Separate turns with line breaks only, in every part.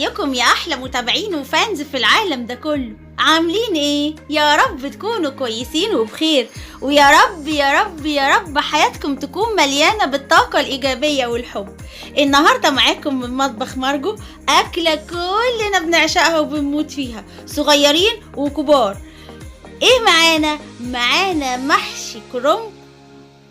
ازيكم يا احلى متابعين وفانز في العالم ده كله؟ عاملين ايه؟ يا رب تكونوا كويسين وبخير، ويا رب يا رب يا رب حياتكم تكون مليانة بالطاقة الإيجابية والحب. النهاردة معاكم من مطبخ مارجو أكلة كلنا بنعشقها وبنموت فيها، صغيرين وكبار. ايه معانا محشي كرنب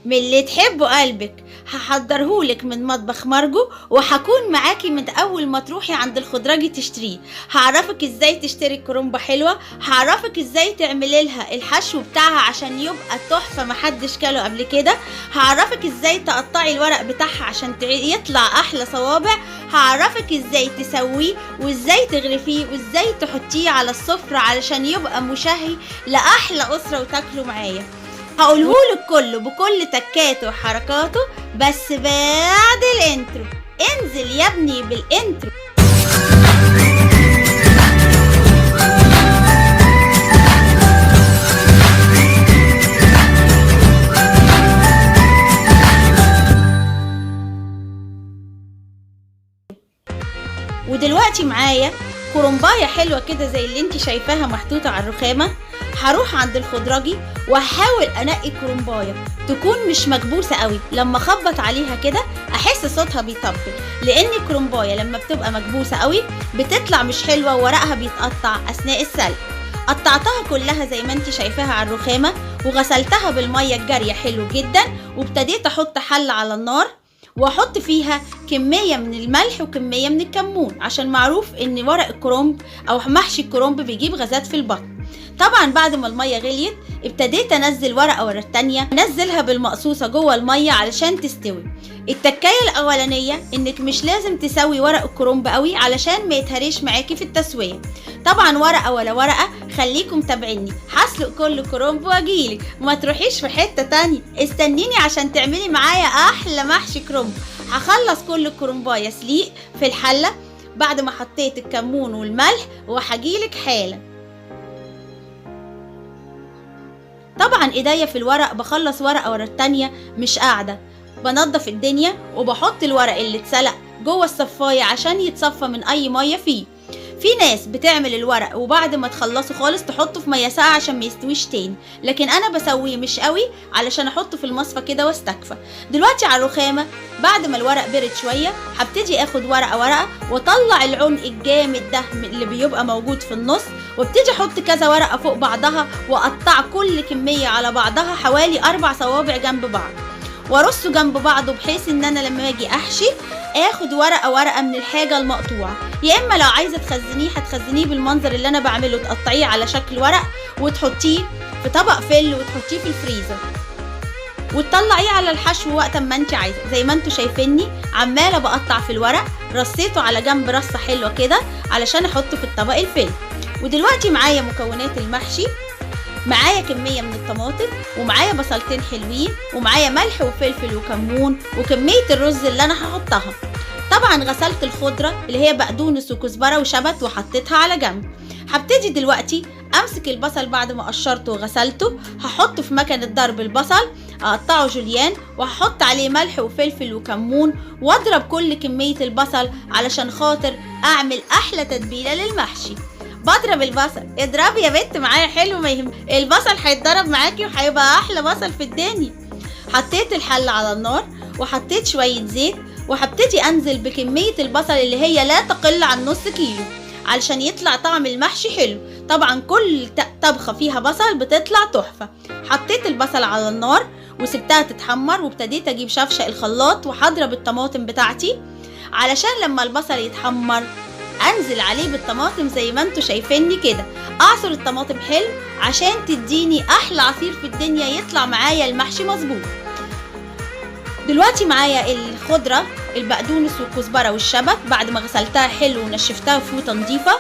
من اللي تحبه قلبك. هحضرهولك من مطبخ مارجو، وهكون معاكي من اول ما تروحي عند الخضراجي تشتريه. هعرفك ازاي تشتري كرنبة حلوة، هعرفك ازاي تعملي لها الحشو بتاعها عشان يبقى تحفة محدش كله قبل كده. هعرفك ازاي تقطعي الورق بتاعها عشان يطلع احلى صوابع. هعرفك ازاي تسويه وازاي تغرفيه وازاي تحطيه على السفرة علشان يبقى مشهي لأحلى أسرة وتاكلوا معايا. هقولهولك كله بكل تكاته وحركاته، بس بعد الانترو. انزل يا ابني بالانترو. ودلوقتي معايا كرنبايه حلوه كده زي اللي انت شايفاها محطوطه على الرخامه. هروح عند الخضراجي وهحاول انقي كرنبايه تكون مش مكبوسه قوي، لما اخبط عليها كده احس صوتها بيطبل، لان الكرنبايه لما بتبقى مكبوسه قوي بتطلع مش حلوه وورقها بيتقطع اثناء السلق. قطعتها كلها زي ما انت شايفاها على الرخامه، وغسلتها بالميه الجاريه حلو جدا، وابتديت احط حله على النار واحط فيها كمية من الملح وكمية من الكمون، عشان معروف ان ورق الكرنب او محشي الكرنب بيجيب غازات في البطن. طبعا بعد ما المية غليت ابتديت انزل ورقة ورا التانية، انزلها بالمقصوصة جوه المية علشان تستوي. التكاية الاولانية انك مش لازم تسوي ورق الكرنب قوي علشان ما يتهريش معاكي في التسوية. طبعا ورقة ولا ورقة، خليكم تابعيني، هسلق كل كرنب واجيلك، ما تروحيش في حتة تانية، استنيني عشان تعملي معايا احلى محشي كرنب. هخلص كل كرنبايه سليق في الحلة بعد ما حطيت الكمون والملح، وهجيلك حالا. طبعا ايديا في الورق، بخلص ورقة ورا التانية، مش قاعدة، بنضف الدنيا وبحط الورق اللي اتسلق جوه الصفاية عشان يتصفى من اي مية فيه. في ناس بتعمل الورق وبعد ما تخلصه خالص تحطه في ميه ساقعه عشان ما يستويش تاني، لكن انا بسويه مش قوي علشان احطه في المصفى كده واستكفى. دلوقتي على الرخامه بعد ما الورق برد شويه هبتدي اخد ورقه ورقه واطلع العنق الجامد ده اللي بيبقى موجود في النص، وابتدي احط كذا ورقه فوق بعضها واقطع كل كميه على بعضها حوالي 4 صوابع جنب بعض، وارصه جنب بعضه بحيث ان انا لما اجي احشي اخد ورقه ورقه من الحاجه المقطوعه. يا اما لو عايزه تخزنيه هتخزنيه بالمنظر اللي انا بعمله، تقطعيه على شكل ورق وتحطيه في طبق فل وتحطيه في الفريزر وتطلعيه على الحشو وقت ما انت عايزه. زي ما انتوا شايفيني عماله بقطع في الورق، رصيته على جنب رصه حلوه كده علشان احطه في الطبق الفل. ودلوقتي معايا مكونات المحشي، معايا كمية من الطماطم، ومعايا بصلتين حلوين، ومعايا ملح وفلفل وكمون، وكمية الرز اللي انا هحطها. طبعا غسلت الخضرة اللي هي بقدونس وكزبرة وشبت وحطيتها على جنب. هبتدي دلوقتي امسك البصل بعد ما قشرته وغسلته، هحطه في مكنة ضرب البصل، اقطعه جوليان، وهحط عليه ملح وفلفل وكمون، واضرب كل كمية البصل علشان خاطر اعمل احلى تتبيلة للمحشي. بضرب البصل، اضربي يا بنت معايا حلو، ما يهم، البصل هيتضرب معاكي وهيبقى احلى بصل في الدنيا. حطيت الحلة على النار وحطيت شوية زيت، وهبتدي انزل بكمية البصل اللي هي لا تقل عن نص كيلو علشان يطلع طعم المحشي حلو. طبعا كل طبخة فيها بصل بتطلع تحفة. حطيت البصل على النار وسبتها تتحمر، وابتديت اجيب شفشق الخلاط وهضرب الطماطم بتاعتي علشان لما البصل يتحمر انزل عليه بالطماطم زي ما انتوا شايفيني كده. اعصر الطماطم حلو عشان تديني احلى عصير في الدنيا، يطلع معايا المحشي مظبوط. دلوقتي معايا الخضرة، البقدونس والكزبرة والشبت، بعد ما غسلتها حلو ونشفتها في فوطة نضيفة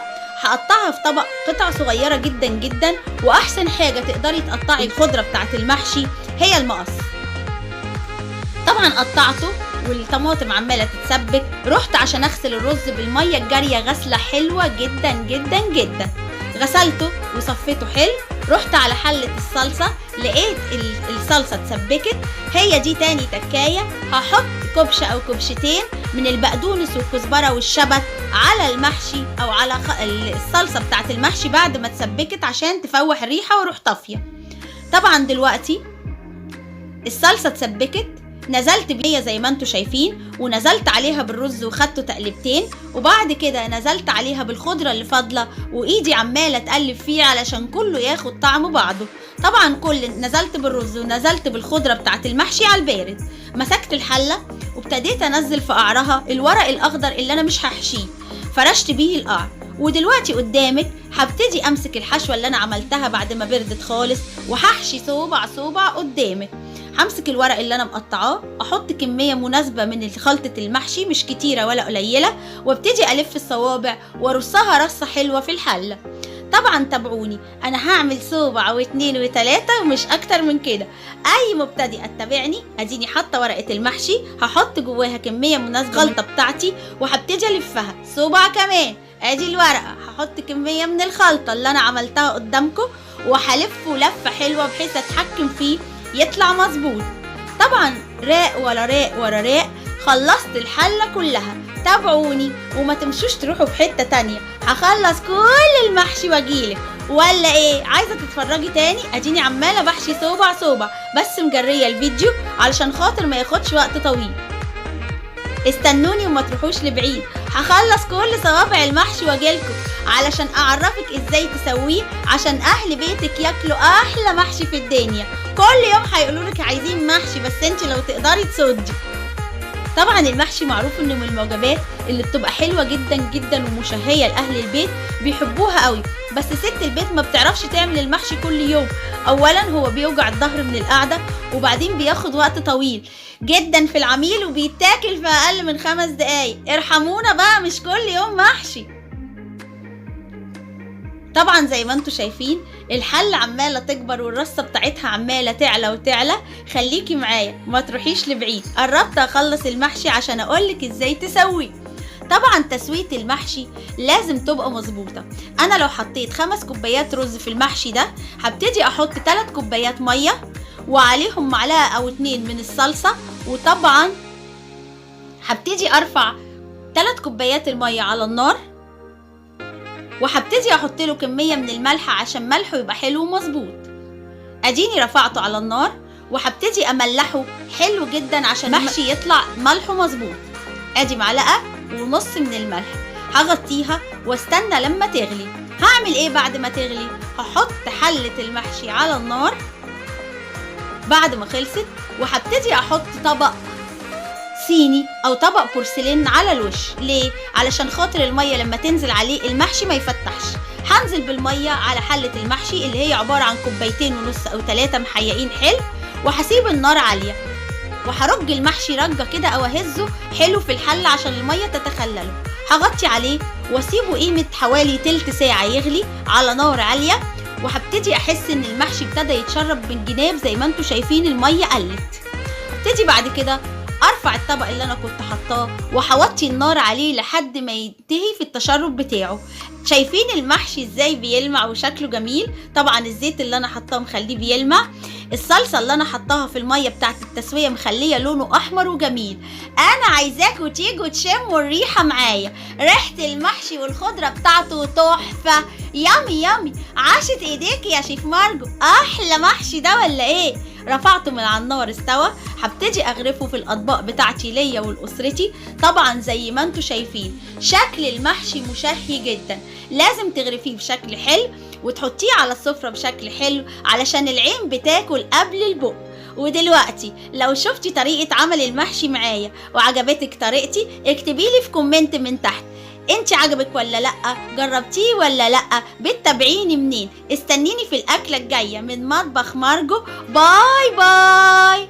هقطعها في طبق قطع صغيرة جدا جدا. واحسن حاجة تقدري تقطعي الخضرة بتاعت المحشي هي المقص. طبعا قطعته والطماطم عماله تتسبك، رحت عشان اغسل الرز بالميه الجاريه غسله حلوه جدا جدا جدا. غسلته وصفيته حلو، رحت على حله الصلصه، لقيت الصلصه اتسبكت. هي دي تاني تكايه، هحط كبشة أو كبشتين من البقدونس والكزبرة والشبت على المحشي أو على الصلصة بتاعت المحشي بعد ما اتسبكت عشان تفوح الريحة وروح طافية. طبعا دلوقتي الصلصة اتسبكت، نزلت بيها زي ما انتوا شايفين، ونزلت عليها بالرز وخدته تقلبتين، وبعد كده نزلت عليها بالخضرة اللي فاضلة وايدي عمالة تقلب فيه علشان كله ياخد طعم بعضه. طبعا نزلت بالرز ونزلت بالخضرة بتاعت المحشي على البارد. مسكت الحلة وابتديت انزل في قعرها الورق الاخضر اللي انا مش هحشيه، فرشت بيه القعر. ودلوقتي قدامك هبتدي امسك الحشوة اللي انا عملتها بعد ما بردت خالص، وهحشي صوبع صوبع قدامك. همسك الورق اللي انا مقطعاه، احط كميه مناسبه من خلطه المحشي، مش كتيره ولا قليله، وابتدي الف الصوابع وارصها رصه حلوه في الحله. طبعا تابعوني، انا هعمل صوبع واتنين وتلاته ومش اكتر من كده. اي مبتدئ اتبعني، اديني حاطه ورقه المحشي، هحط جواها كميه مناسبه الخلطه بتاعتي وهبتدي الفها صوبع كمان. ادي الورقه، هحط كميه من الخلطه اللي انا عملتها قدامكم وهلفه لفه حلوه بحيث اتحكم فيه يطلع مظبوط. طبعا راق ورا راق ورا راق خلصت الحلة كلها. تابعوني وما تمشوش تروحوا في حتة تانية، هخلص كل المحشي واجيلك. ولا ايه، عايزة تتفرجي تاني؟ اديني عمالة بحشي صوبع صوبع، بس مجرية الفيديو علشان خاطر ما ياخدش وقت طويل. استنوني وما تروحوش لبعيد، هخلص كل صوابع المحشي واجيلكم علشان اعرفك ازاي تسويه عشان اهل بيتك ياكلوا احلى محشي في الدنيا. كل يوم هيقولولك عايزين محشي، بس انت لو تقدري تصدي. طبعا المحشي معروف انه من الوجبات اللي بتبقى حلوه جدا جدا ومشهيه لاهل البيت، بيحبوها قوي. بس ست البيت ما بتعرفش تعمل المحشي كل يوم. اولا هو بيوجع الظهر من القعده، وبعدين بياخد وقت طويل جدا في العميل، وبيتاكل في اقل من 5 دقايق. ارحمونا بقى، مش كل يوم محشي. طبعا زي ما انتوا شايفين الحلة عمالة تكبر والرصة بتاعتها عمالة تعلى وتعلى. خليكي معايا ما تروحيش لبعيد، قربت اخلص المحشي عشان اقولك ازاي تسويه. طبعا تسوية المحشي لازم تبقى مظبوطة. انا لو حطيت 5 كوبايات رز في المحشي ده، هبتدي احط 3 كوبايات مية وعليهم معلقة او 2 من الصلصة، وطبعا هبتدي ارفع 3 كوبايات المية على النار، وهبتدي احط له كميه من الملح عشان ملحه يبقى حلو ومظبوط. اديني رفعته على النار وهبتدي املحه حلو جدا عشان المحشي يطلع ملحه مظبوط. ادي معلقه ونص من الملح، هغطيها واستنى لما تغلي. هعمل ايه بعد ما تغلي؟ هحط حله المحشي على النار بعد ما خلصت، وهبتدي احط طبق صيني او طبق بورسلين على الوش. ليه؟ علشان خاطر الميه لما تنزل عليه المحشي ما يفتحش. هنزل بالميه على حله المحشي اللي هي عباره عن 2.5 كوبايات او 3 محيقين حلو، وهسيب النار عاليه، وهرج المحشي رجه كده او اهزه حلو في الحله عشان الميه تتخلله. هغطي عليه واسيبه قيمه حوالي تلت ساعه يغلي على نار عاليه، وهبتدي احس ان المحشي ابتدى يتشرب من الجناب زي ما انتوا شايفين الميه قلت. ابتدي بعد كده ارفع الطبق اللي انا كنت حطاه وهوطي النار عليه لحد ما ينتهي في التشرب بتاعه. شايفين المحشي ازاي بيلمع وشكله جميل؟ طبعا الزيت اللي انا حطاه مخليه بيلمع، الصلصه اللي انا حطاها في الميه بتاعت التسويه مخليه لونه احمر وجميل. انا عايزاكوا تيجوا تشموا الريحه معايا، ريحه المحشي والخضره بتاعته تحفه. يامي يامي، عاشت ايديك يا شيف مارجو، احلى محشي ده ولا ايه؟ رفعته من على النار استوى، هبتدي اغرفه في الاطباق بتاعتي ليا ولاسرتي. طبعا زي ما انتوا شايفين شكل المحشي مشهي جدا، لازم تغرفيه بشكل حلو وتحطيه على السفرة بشكل حلو علشان العين بتاكل قبل البق. ودلوقتي لو شفتي طريقة عمل المحشي معايا وعجبتك طريقتي، اكتبيلي في كومنت من تحت انت عجبك ولا لأ، جربتيه ولا لأ، بتتابعيني منين. استنيني في الأكلة الجاية من مطبخ مارجو. باي باي.